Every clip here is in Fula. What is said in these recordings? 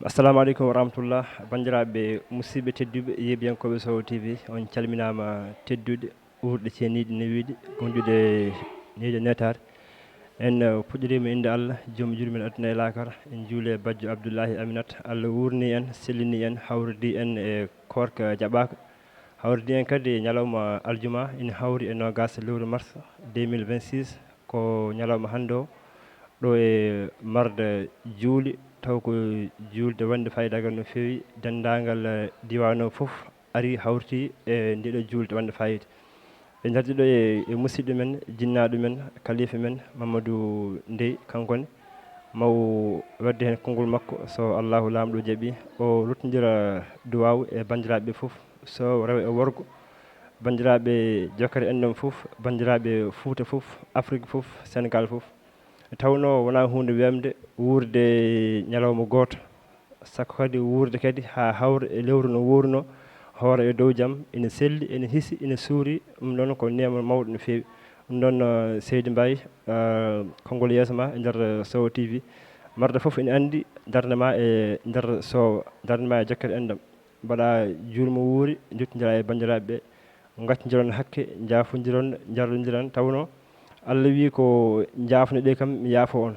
assalamu aleykum wa rahmatullah bandiraɓe musidɓe tedduɓe yeeɓiyankoɓe Sowo TV on calminama teddude ɓurɗe ceeniɗe newiɗe gonɗude ñiiƴe netare en puɗɗorima inde Allah joom jurmen adduna e lakara en juule bajjo Abdoullahi Aminata Allah wurni en sellini en hawridi en e korka jaɓaka hawridi en kadi e ñalawma aljuma ina hawri e nogas lewru mars 2026 ko ñalawma hande o ɗo e marde juuli taw ko julde wonde fayida no feewi dendagal diwan o fof ari hawrti e ndeɗo julde wonde fayida ɓe dardi ɗo e musidɗo men jinnaɗo men kalifa men Mamadou Ndeye kankone maw wadde hen konngol makko so Allahu lamɗo jaaɓi o luttodira duwaw e bandiraɓe fof so rewo e worgo bandiraɓe jokkere enɗam fof bandiraɓe Fouta fof Afrique fof Sénégal fof tawno wona hunde wemde wurde ñalawma goto sakko kadi wurde kadi ha hawra e lewru no wuruno hoora e dow jaam ina selli ina hiisi ina suuri ɗum noon ko nema mawɗo no feewi ɗum noon Seydi Mbaye konngol yeeso ma e nder Sowo TV marde foof ina andi dardema e nder Sowo dardema e jokkere enɗam mbaɗa julmo wuuri jottodira e bandiraɓeɓe gaccodiron hakke jafodiron jarlodiran tawno Allah wi ko jafno ɗe kam mi yaafo on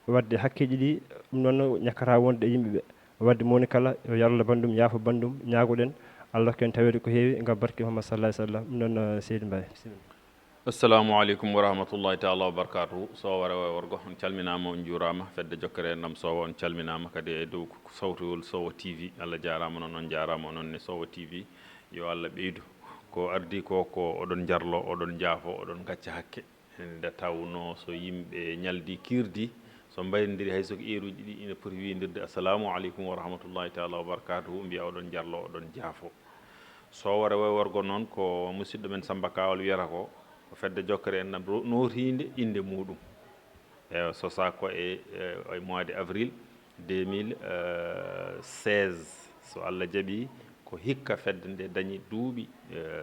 wadde hakkeji ɗi ɗum noon ñakkata wonde e yimɓeɓe wadde moni kala yo Allah bandum yaafo bandum ñagoɗen Allah hokken tawede ko heewi ngam barke Muhammad sallallahu alaihi wasallam ɗum noon Seydi Mbaye assalamu aleykum wa rahmatullahi taala wa barakatuhu Sowo rewo e worgo on calminama on juurama fedde jokkere enɗam Sowo on calminama kadi e dow sawtowol Sowo TV Allah jarama noon on jarama onon ne Sowo TV yo Allah ɓeydu ko ardi ko oɗon jarlo oɗon jaafo oɗon gacca hakke nde tawno so yimɓe ñaldi kirdi so mbaynodiri hayso ko eruji ɗi ina poti windirde assalamu aleykum wa rahmatullahi taala wa barakatuhu mbiya oɗon jarlo oɗon jaafo Sowo rewo e worgo noon ko musidɗo men Samba Kawal wiyata ko fedde jokkere en ɗam notinde inde muɗum e so sako e mois de avril 2016 so Allah jaaɓi ko hikka fedde nde dañi duuɓi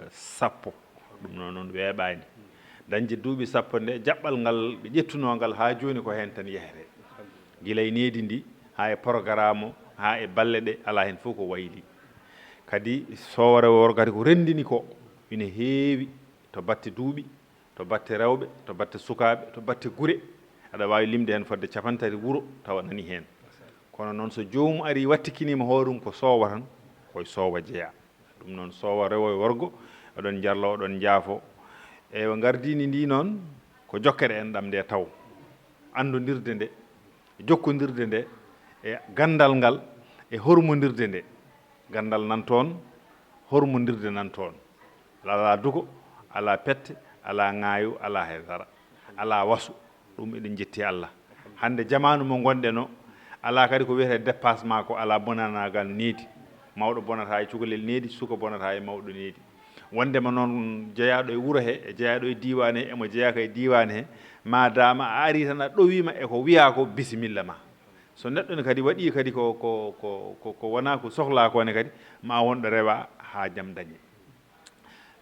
sappo ɗum noon weeɓani dañde duuɓi sappo nde jaɓɓal ngal ɓe ƴettuno ngal ha joni ko hen tan yehete guila e needi ndi ha e programme o ha e balle ɗe ala hen fof ko wayli kadi Sowo rewo e worgo kadi ko rendini ko ina heewi to batte duuɓi to batte rewɓe to batte sukaɓe to batte guure aɗa wawi limde hen fodde capantati wuuro tawa nani hen kono noon so jomum ari wattikinima hoorum ko Sowo tan koye Sowo jeeya ɗum noon Sowo rewo e worgo oɗon jarlo oɗon jaafo ewa gardini ndi noon ko jokkere enɗam nde taw andodirde nde jokkodirde nde e gandal ngal e hormodirde nde gandal nan toon hormodirde nan toon ala dugo ala pette ala ŋaayu ala hedara ala wasu ɗum eɗen jetti Allah hande jamanu mo gonɗen o ala kadi ko wiyete dépassement ko ala bonanagal needi mawɗo bonata e cukalel needi suka bonata e mawɗo needi wondema noon jeeyaɗo e wuuro he e jeeyaɗo e diwan he emo jeeyaka e diwan he madama a ari tan a ɗowima eko wiya ko bisimilla ma so neɗɗo ne kadi waɗi kadi ko wona ko sohla kone kadi ma wonɗo rewa ha jaam dañe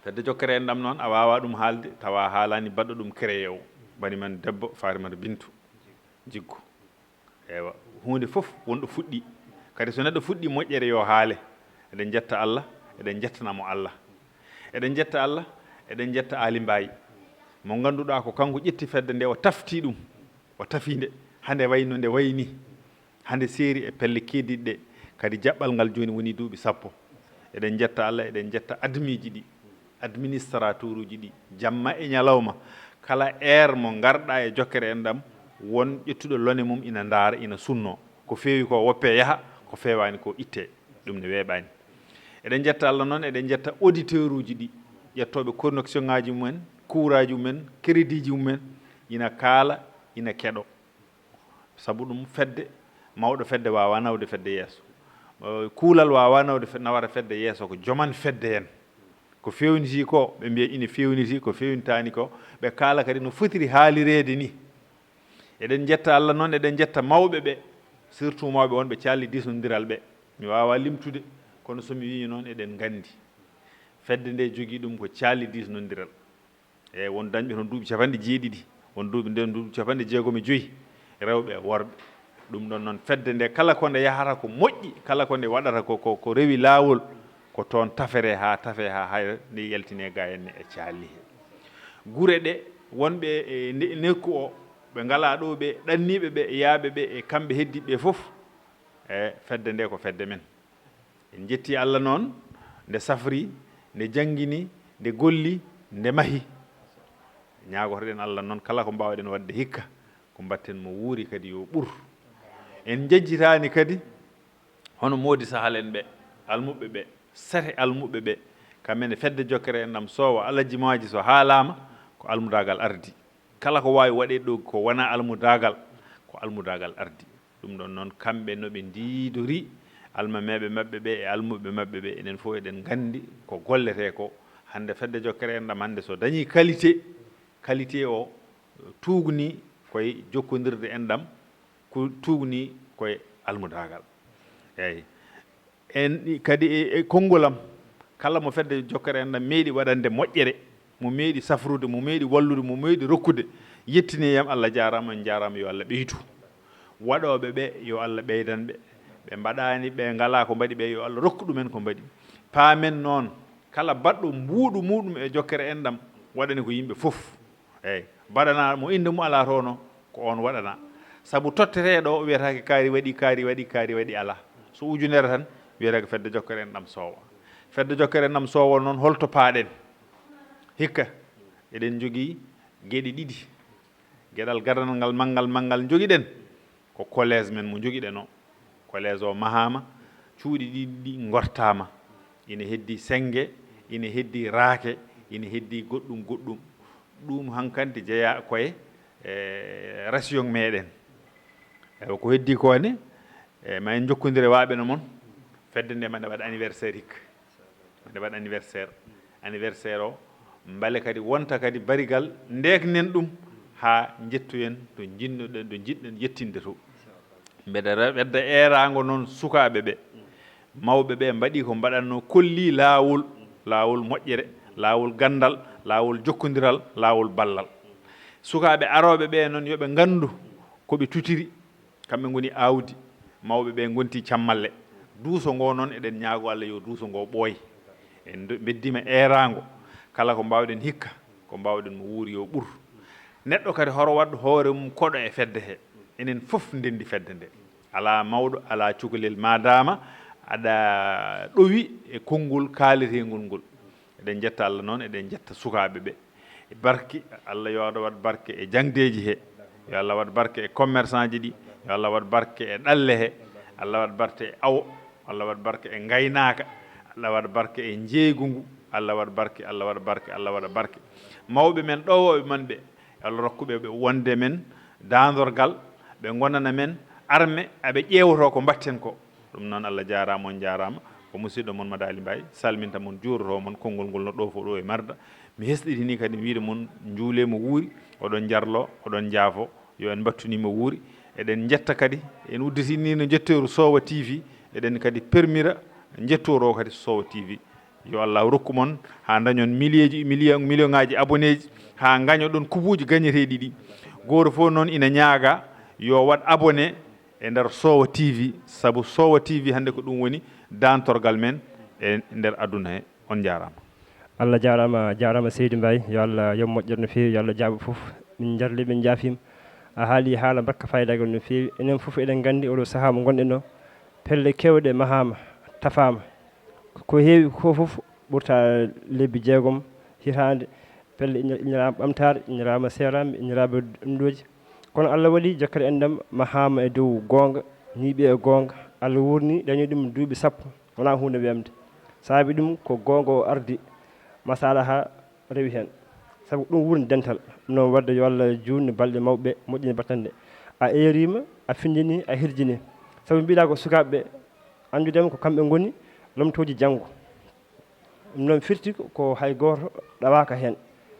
fedde jokkere en ɗam noon a wawa ɗum haalde tawa haalani baɗɗo ɗum créé o bani men debbo Farimata Bintou jiggo ewa hunde foof wonɗo fuɗɗi kadi so neɗɗo fuɗɗi moƴƴere yo haale eɗen jetta Allah eɗen jettanamo Allah eɗen jetta Allah eɗen jetta Ali Mbaye mo ganduɗa ko kanko ƴetti fedde nde o tafti ɗum o tafi nde hande wayno nde wayni hande seeri e pelle keddiɗe ɗe kadi jaɓɓal ngal joni woni duuɓi sappo eɗen jetta Allah eɗen jetta admiji ɗi administrateur uji ɗi jamma e ñalawma kala heure mo garɗa e jokkere en ɗam won ƴettuɗo lone mum ina daara ina sunno ko feewi ko woppe yaaha ko fewani ko itte ɗum ne weeɓani eɗen jetta Allah noon eɗen jetta auditeur uji ɗi ƴettoɓe connexion ngaji mumen couraji mumen crédit ji mumen ina kaala ina keɗo saabu ɗum fedde mawɗo fedde wawa nawde fedde yeeso kuulal wawa nawata fedde yeeso ko joman fedde hen ko fewniti ko ɓe mbiya ina fewniti ko fewnitani ko ɓe kaala kadi no fotiri haalirede ni eɗen jetta Allah noon eɗen jetta mawɓe ɓe surtout mawɓe wonɓe calli disnodiral ɓe mi wawa limtude kono somi wi noon eɗen gandi fedde nde jogui ɗum ko calli disnodiral eyyi won dañɓe toon duuɓi capanɗe jeeɗiɗi won duuɓi nden duuɓi capanɗe jeegom e joyyi rewɓe e worɓe ɗum ɗon noon fedde nde kala ko nde yahata ko moƴƴi kala ko nde waɗata ko rewi laawol ko toon tafere ha tafe ha hay nde yaltine ga henne e caali he gure ɗe wonɓe e nekku o ɓe ngala ɗo ɓe ɗanniɓe ɓe yaaɓe ɓe e kamɓe heddiɓe fof e fedde nde ko fedde men en jetti Allah noon nde safri nde jangini nde golli nde mahi ñaagotoɗen Allah noon kala ko mbawɗen wadde hikka ko mbatten mo wuuri kadi yo ɓur en jejjitani kadi hono modi sahalen ɓe almuɓe ɓe sete almuɓe ɓe kamene fedde jokkere en ɗam soowa alajimaji so haalama ko almudagal ardi kala ko wawi waɗe ɗo ko wona almudagal ko almudagal ardi ɗum ɗon noon kamɓe noɓe ndidori almameɓe mabɓe ɓe e almuɓe mabɓe ɓe enen fof eɗen gandi ko gollete ko hande fedde jokkere en ɗam hande so dañi qualité o tugni koye jokkodirde en ɗam ko tugni koye almudagal eyyi en kadi e konngolam kala mo fedde jokkere en ɗam meeɗi waɗande moƴƴere mo meeɗi safrude mo meeɗi wallude mo meeɗi rokkude yettineyam Allah jarama en jarama yo Allah ɓeytu waɗoɓe ɓe yo Allah ɓeydanɓe ɓe mbaɗani ɓe ngala ko mbaɗi ɓe yo Allah rokku ɗumen ko mbaɗi paamen noon kala baɗɗo mbuuɗu muɗum e jokkere en ɗam waɗani ko yimɓe fof eyyi mbaɗana mo inde mum ala tono ko on waɗana saabu totteteɗo wiyatake kaari waɗi ala so ujunere tan wiyatake fedde jokkere en ɗam soowa fedde jokkere en ɗam soowa noon holto paaɗen hikka eɗen jogii geɗe ɗiɗi geɗal gadanal ngal manggal jogiɗen ko collège men mo jogiɗen o collège o mahama cuuɗi ɗiɗi gortama ina heddi senge ina heddi raake ina heddi goɗɗum ɗum hankkandi jeeya koye ration meɗen eyi ko heddi ko ne ma en jokkodire waaɓeno moon fedde nde mande waɗa anniversaire hikka mande waɗa anniversaire o mbale kadi wonta kadi barigal ndeknen ɗum ha jettoyen to jinnoɗen to jiɗɗen yettinde to mbeɗa ɓedda erago noon sukaɓe ɓe mawɓe ɓe mbaɗi ko mbaɗanno kolli laawol moƴƴere laawol gandal laawol jokkodiral laawol ballal sukaɓe aroɓe ɓe noon yoɓe gandu koɓe tutiri kamɓe goni awdi mawɓe ɓe gonti cammalle duuso ngo noon eɗen ñaago Allah yo duuso ngo ɓooy en beddima erago kala ko mbawɗen hikka ko mbawɗen mo wuuri yo ɓuur neɗɗo kadi horo wadɗo hoore mum koɗo e fedde he enen fof ndendi fedde nde ala mawɗo ala cukalel madama aɗa ɗowi e konngol kaaletegol ngol eɗen jetta Allah noon eɗen jetta sukaɓe ɓe e barke Allah yo waɗa wat barke e jangdeji he yo Allah wat barke e commerçant ji ɗi yo Allah wat barke e ɗalle he Allah wat barke e awo Allah wat barke e gaynaka Allah wat barke e jeeygu ngu Allah wat barke Allah waɗa barke mawɓe men ɗowoɓe man ɓe Allah rokkuɓe ɓe wonde men dandorgal ɓe gonana men arme aɓe ƴeewoto ko mbatten ko ɗum noon Allah jarama on jarama ko musidɗo moon Madali Mbaye salminta moon juuroto moon konngol ngol no ɗo fo ɗo e Marda mi hesɗitini kadi wiide moon juulemo wuuri oɗon jarlo oɗon jaafo yo en battunimo wuuri eɗen jetta kadi en udditini no jettoru Sowa TV eɗen kadi permira jettoro kadi Sowa TV yo Allah rokku mon ha dañon million ngaji abonné ji ha gaño ɗon kubuji gañeteɗi ɗi goto fof noon ina ñaaga yo wat abonné e nder Sowa TV saabu Sowa TV hande ko ɗum woni dantorgal men e nder aduna he on jarama Allah jarama Seydou Mbaye yo Allah yo moƴƴere no fewi yo Allah jaaɓa foof min jarli min jaafima a haali haala bakka faydagal no fewi enen foof eɗen gandi oɗo saaha mo gonɗen o pelle kewɗe mahama tafama ko heewi ko fof ɓurta lebbi 6 hitande pelle innirama ɓamtare innirama serame innirama ɗumɗoji kono Allah waɗi jokkere en ɗam mahama e dow gonga ñiiɓe e gonga Allah wurni dañi ɗum duuɓi 10 wona hunde wemde saabi ɗum ko gonga o ardi masala ha rewi hen saabu ɗum wurni dental ɗum noon wadde yo Allah junni balɗe mawɓe moƴƴini battande a erima a findini a hirjini saabu mbiɗa ko sukaɓeɓe andudema ko kamɓe goni lomtoji janggo ɗum noon firti ko hay goto ɗawaka hen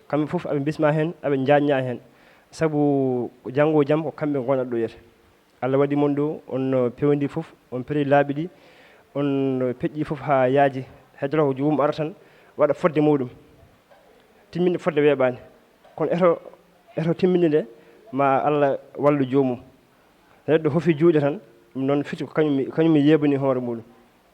kamɓe foof aɓe bisma hen aɓe jañña hen saabu janggo jaam ko kamɓe gonat ɗo yete Allah waɗi mon ɗo on pewndi foof on peri laaɓi ɗi on peƴƴi foof ha yaaji hedoro ko jomum ara tan waɗa fodde muɗum timminde fodde weeɓani kono eto timminde nde ma Allah wallu jomum neɗɗo hofi juuɗe tan ɗum noon fiti ko kañum yeɓani hoore muɗum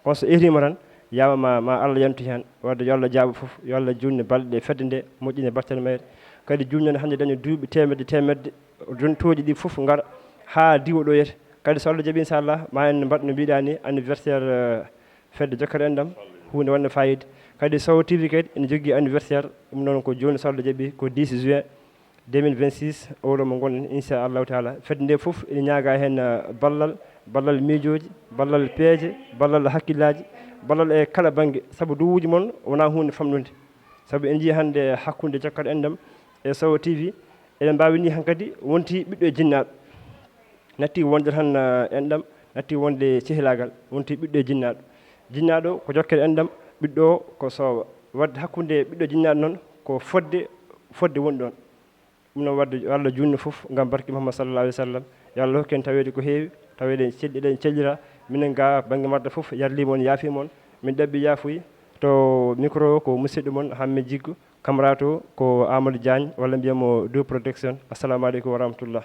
kono so etima tan yawama ma Allah yantu hen wadde yo Allah jaaɓa foof yo Allah junne balɗe ɗe fedde nde moƴƴine battane mayre kadi junnene hannde daña duuɓi temedde jontoji ɗi fof ngara ha diwa ɗo yete kadi so Allah jaaɓi inchallah ma en mbaɗ no mbiɗa ni anniversaire fedde jokkere enɗam hunde wonde fayida kadi Sow TV kadi ene jogui anniversaire ɗum noon ko joni so Allah jaaɓi ko 10 juin 2026 oɗo mo gonɗen inchallahu taala fedde nde fof ene ñaaga hen ballal miijoji ballal peeje ballal hakkillaji ballal e kala banggue saabu duwuji moon wona hunde famɗude saabu en jii hannde hakkude jokkere enɗam e Sow TV eɗen mbawi ni hankkadi wonti ɓiɗɗo e jinnaɗo natti wonde tan enɗam natti wonde cehilagal wonti ɓiɗɗo e jinnaɗo ko jokkere enɗam ɓiɗɗo o ko Sow wadde hakkude ɓiɗɗo jinnaɗo noon ko fodde woni ɗon ɗum noon wadde yo Allah junno foof gam barke Muhammad sallallah alih w sallam yo Allah hokku en tawede ko heewi tawede eɗen cellira minen ga banggue madda foof yarlima on yaafima on min ɗaɓɓi yaafuya to micro o ko musidɗo moon Hammet Djiggo caméra to ko Amadou Diagne walla mbiyamo Dow Protection assalamu aleykum wa rahmatullah